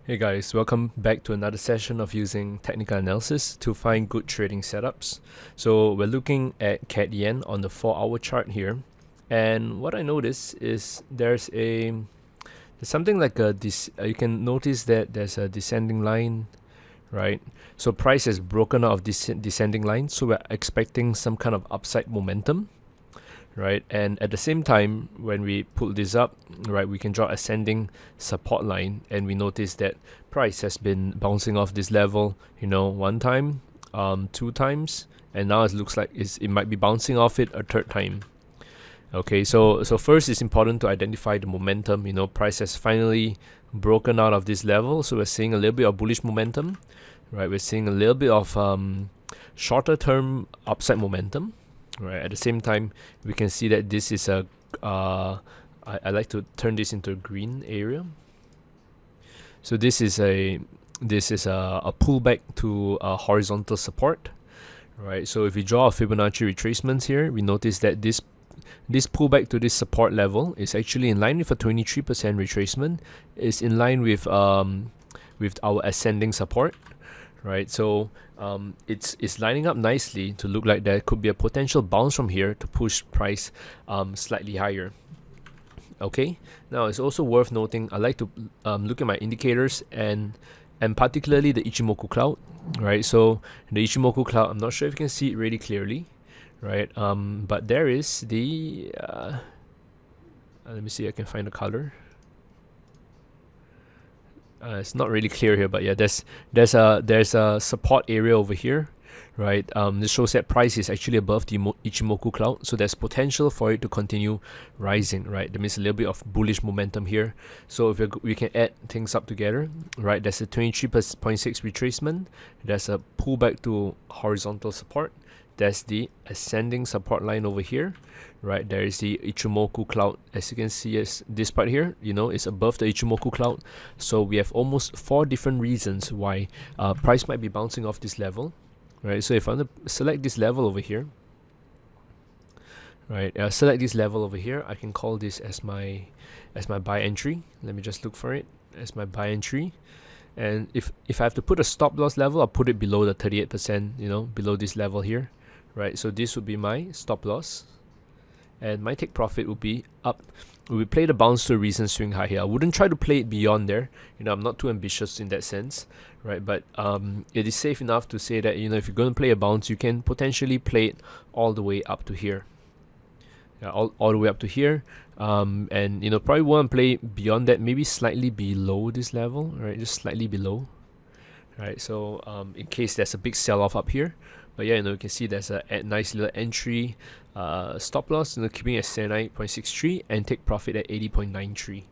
Hey guys, welcome back to another session of using technical analysis to find good trading setups. So we're looking at CAD yen on the 4-hour chart here, and what I notice is there's something like you can notice that there's a descending line, right? So price has broken out of this descending line, so we're expecting some kind of upside momentum, right? And at the same time, when we pull this up, right, we can draw ascending support line, and we notice that price has been bouncing off this level, one time, two times, and now it looks like it might be bouncing off it a third time. Okay, so first it's important to identify the momentum. Price has finally broken out of this level, so we're seeing a little bit of bullish momentum, right? We're seeing a little bit of shorter term upside momentum. Right. At the same time, we can see that this is a I like to turn this into a green area. So this is a pullback to a horizontal support, right? So if we draw a Fibonacci retracements here, we notice that this pullback to this support level is actually in line with a 23% retracement. Is in line with our ascending support. Right, so it's lining up nicely to look like there could be a potential bounce from here to push price slightly higher. Okay, now it's also worth noting, I like to look at my indicators and particularly the Ichimoku cloud, right? So the Ichimoku cloud, I'm not sure if you can see it really clearly, right? But there is the let me see, I can find the color. It's not really clear here, but yeah, there's a support area over here, right? This shows that price is actually above the Ichimoku cloud, so there's potential for it to continue rising, right? That means a little bit of bullish momentum here. So if we can add things up together, right? There's a 23.6 retracement. There's a pullback to horizontal support. There's the ascending support line over here, right? There is the Ichimoku cloud. As you can see, as this part here, is above the Ichimoku cloud. So we have almost 4 different reasons why price might be bouncing off this level, right? So if I want to select this level over here, right? Select this level over here. I can call this as my buy entry. Let me just look for it as my buy entry. And if I have to put a stop loss level, I'll put it below the 38%, below this level here. Right, so this would be my stop loss, and my take profit would be up. We play the bounce to a recent swing high here. I wouldn't try to play it beyond there. I'm not too ambitious in that sense, right? But it is safe enough to say that if you're going to play a bounce, you can potentially play it all the way up to here. Yeah, all the way up to here, and probably won't play beyond that. Maybe slightly below this level, right? Just slightly below, right? So in case there's a big sell-off up here. But yeah, you can see there's a nice little entry, stop loss, keeping at 79.63 and take profit at 80.93.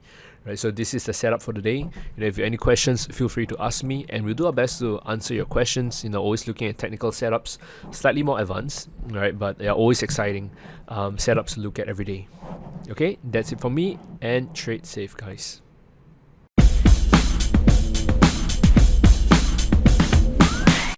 Right, so this is the setup for the day. If you have any questions, feel free to ask me, and we'll do our best to answer your questions. Always looking at technical setups, slightly more advanced, right? But they are always exciting setups to look at every day. Okay, that's it for me, and trade safe, guys.